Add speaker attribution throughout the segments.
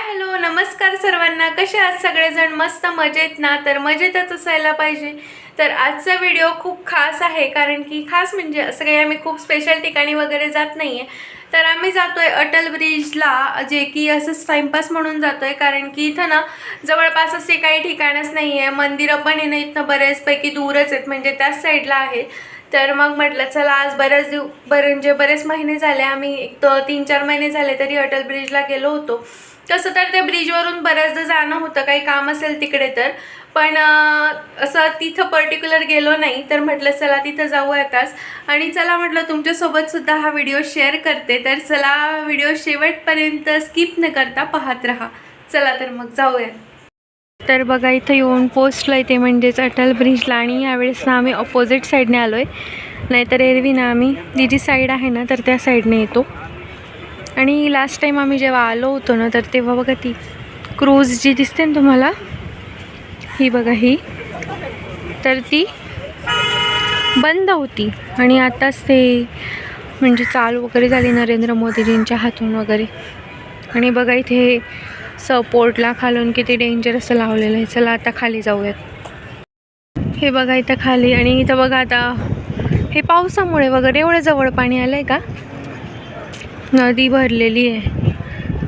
Speaker 1: Hello नमस्कार सर्वांना, कसे आहात सगळेजण? मस्त मजेत ना? तर मजेतच असायला पाहिजे. तर आजचा व्हिडिओ खूप खास आहे, कारण की खास म्हणजे असं काही आम्ही खूप स्पेशल ठिकाणी वगैरे जात नाहीये. तर आम्ही जातोय अटल ब्रिजला, जे की असंच टाइमपास म्हणून जातोय, कारण की इथं ना जवळपास असे काही ठिकाणच नाहीये. मंदिरं पण आहे ना इथं बरेचपैकी दूरच आहेत, म्हणजे त्याच साईडला आहे. तर मग म्हटलं चला आज बरेच महिने झाले, आम्ही एक 3-4 महिने झाले तरी अटल ब्रिजला गेलो होतो. तसं तर त्या ब्रिजवरून बऱ्याचदा जाणं होतं, काही काम असेल तिकडे तर, पण असं तिथं पर्टिक्युलर गेलो नाही. तर म्हटलं चला तिथं जाऊयातच, आणि चला म्हटलं तुमच्यासोबत सुद्धा हा व्हिडिओ शेअर करते. तर चला व्हिडिओ शेवटपर्यंत स्किप न करता पाहत राहा. चला तर मग जाऊया. तर बघा इथं येऊन पोस्टला येते म्हणजेच अटल ब्रिजला, आणि यावेळेस ना आम्ही अपोजिट साईडने आलो आहे. नाहीतर एरवी ना आम्ही जी जी साईड आहे ना तर त्या साईडने येतो. आणि लास्ट टाईम आम्ही जेव्हा आलो होतो ना तर तेव्हा बघा ती क्रूज जी दिसते ना तुम्हाला, ही बघा ही, तर ती बंद होती आणि आताच ते म्हणजे चालू वगैरे झाली नरेंद्र मोदीजींच्या हातून वगैरे. आणि बघा इथे सपोर्टला खालून किती डेंजर असं लावलेलं आहे. चला आता खाली जाऊयात. हे बघा इथं खाली, आणि इथं बघा आता हे पावसामुळे वगैरे एवढं जवळ पाणी आलं आहे का, नदी भरलेली आहे.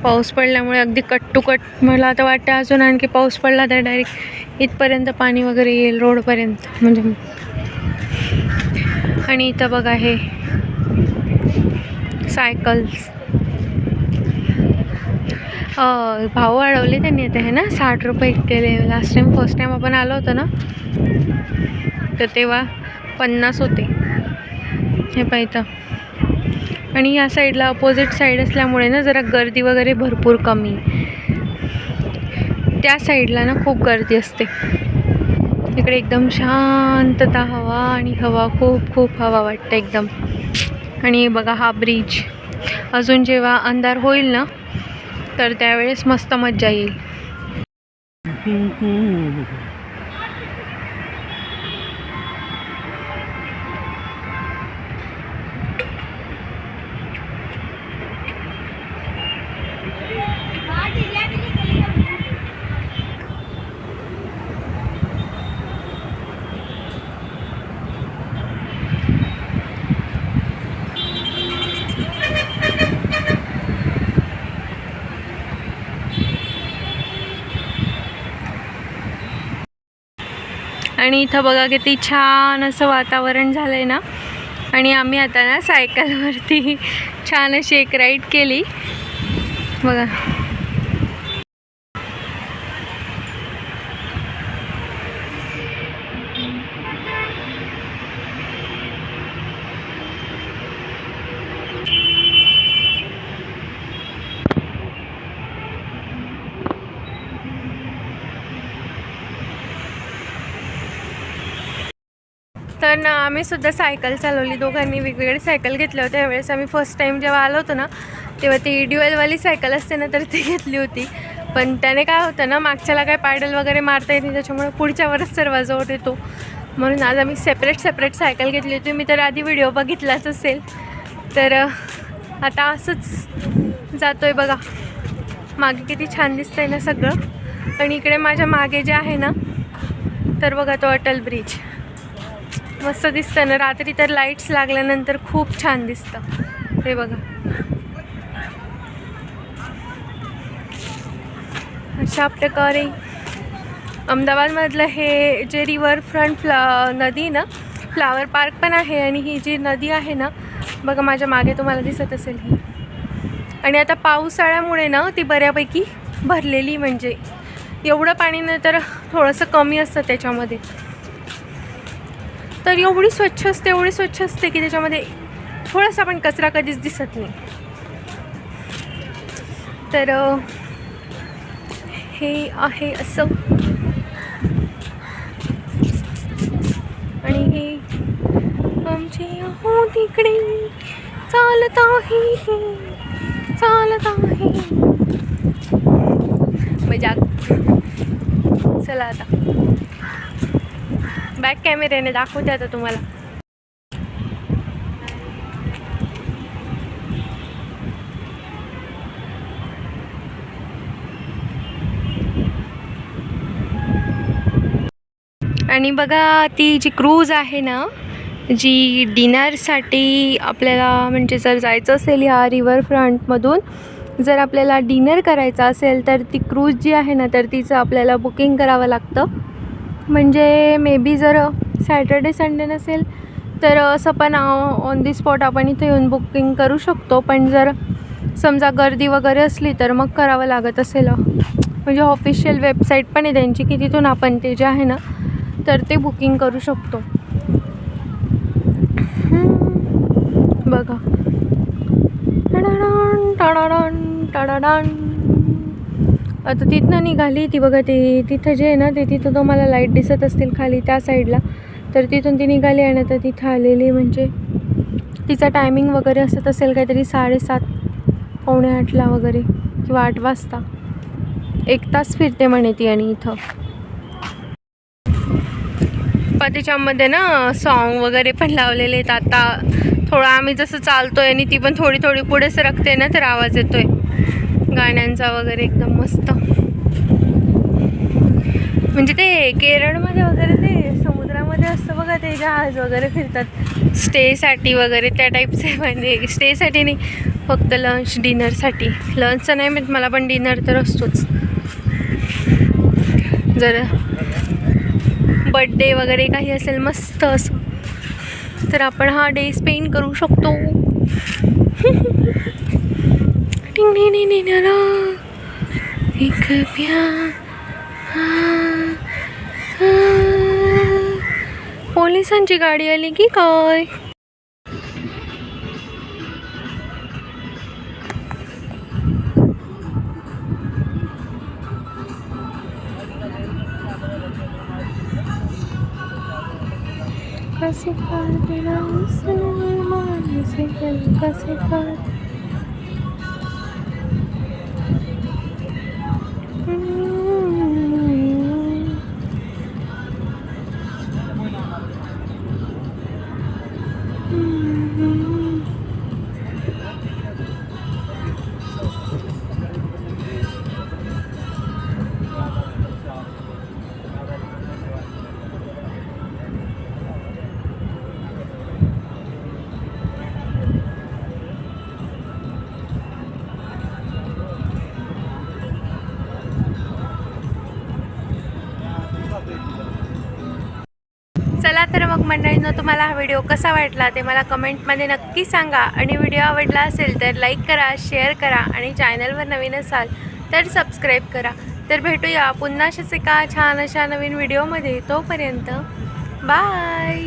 Speaker 1: पाऊस पडल्यामुळे अगदी कट टू कट. मला आता वाटतं अजून आणखी पाऊस पडला तर डायरेक्ट इथपर्यंत पाणी वगैरे येईल रोडपर्यंत म्हणजे. आणि इथं बघा हे सायकल्स भाव वाढवले त्यांनी आता, हे ना 60 रुपये केले. लास्ट टाइम फर्स्ट टाइम आपण आलो होतो ना तर तेव्हा 50 होते. हे पाहिजे. आणि या साईडला अपोजिट साईड असल्यामुळे ना जरा गर्दी वगैरे भरपूर कमी. त्या साईडला ना खूप गर्दी असते. इकडे एकदम शांतता, हवा, आणि हवा खूप हवा वाटते एकदम. आणि बघा हा ब्रिज, अजून जेव्हा अंधार होईल ना तर त्यावेळेस मस्त मज्जा येईल. आणि इथं बघा किती छान असं वातावरण झालं आहे ना. आणि आम्ही आता ना सायकलवरती छान अशी एक राईड केली बघा. तर ना आम्ही सुद्धा सायकल चालवली. दोघांनी वेगवेगळे सायकल घेतल्या होत्या. त्यावेळेस आम्ही फर्स्ट टाईम जेव्हा आलो होतो ना तेव्हा ती ड्युएलवाली सायकल असते ना तर ती घेतली होती. पण त्याने काय होतं ना, मागच्याला काय पॅडल वगैरे मारता येत नाही, त्याच्यामुळे पुढच्यावरच सर्वाजवळ येतो. म्हणून आज आम्ही सेपरेट सायकल घेतली होती. मी तर आधी व्हिडिओ बघितलाच असेल. तर आता असंच जातोय बघा. मागे किती छान दिसतंय ना सगळं. आणि इकडे माझ्या मागे जे आहे ना तर बघा तो अटल ब्रिज मस्त दिसतं ना. रात्री तर लाईट्स लागल्यानंतर खूप छान दिसतं. हे बघा अशा प्रकारे अहमदाबादमधलं हे जे रिव्हरफ्रंट नदी ना, फ्लावर पार्क पण आहे. आणि ही जी नदी आहे ना बघा माझ्या मागे तुम्हाला दिसत असेल ही. आणि आता पावसाळ्यामुळे ना ती बऱ्यापैकी भरलेली, म्हणजे एवढं पाणी नाही तर थोडंसं कमी असतं त्याच्यामध्ये. तर एवढी स्वच्छ असते की त्याच्यामध्ये थोडासा पण कचरा कधीच दिसत नाही. तर हे आहे असं. आणि हे आमचे आहो तिकडे चालत आहे मजाक. चला आता बॅक कॅमेऱ्याने दाखवते आता तुम्हाला. आणि बघा ती जी क्रूज आहे ना, जी डिनरसाठी आपल्याला म्हणजे जर जायचं असेल ह्या रिव्हरफ्रंटमधून, जर आपल्याला डिनर करायचं असेल तर ती क्रूज जी आहे ना, तर तिचं आपल्याला बुकिंग करावं लागतं. म्हणजे मे बी जर सॅटर्डे संडे नसेल तर असं पण ऑन दी स्पॉट आपण इथे येऊन बुकिंग करू शकतो. पण जर समजा गर्दी वगैरे असली तर मग करावं लागत असेल. म्हणजे ऑफिशियल वेबसाईट पण आहे त्यांची की तिथून आपण ते जे आहे ना तर ते बुकिंग करू शकतो. बघा आता तिथनं निघाली ती बघा. ते तिथं जे आहे ना ते तिथं तुम्हाला लाईट दिसत असतील खाली त्या साईडला, तर तिथून ती निघाली आणि आता तिथं आलेली. म्हणजे तिचा टायमिंग वगैरे असत असेल काहीतरी 7:30 पावणे 8ला वगैरे किंवा 8 वाजता. 1 तास फिरते म्हणे ती. आणि इथं त्याच्यामध्ये ना सॉन्ग वगैरे पण लावलेले आहेत. आता थोडं आम्ही जसं चालतोय आणि ती पण थोडी थोडी पुढे सरकते ना, तर आवाज येतोय गाण्यांचा वगैरे एकदम मस्त. म्हणजे ते केरळमध्ये वगैरे ते समुद्रामध्ये असतं बघा, ते जहाज वगैरे फिरतात स्टेसाठी वगैरे, त्या टाईपचे. म्हणजे स्टेसाठी नाही, फक्त लंच डिनरसाठी. लंचचं नाही माहीत मला, पण डिनर तर असतोच. जर बड्डे वगैरे काही असेल मस्त असं, तर आपण हा डे स्पेंड करू शकतो. पोलिसांची गाडी आली की काय? कसे पार दिला उसने मान से दिल कसे पार. चला तर मग मंडळींनो, तुम्हाला हा व्हिडिओ कसा वाटला ते मला कमेंटमध्ये नक्की सांगा. आणि व्हिडिओ आवडला असेल तर लाईक करा, शेअर करा आणि चॅनलवर नवीन असाल तर सबस्क्राईब करा. तर भेटूया पुन्हा अशाच एका छान अशा नवीन व्हिडिओमध्ये. तोपर्यंत बाय.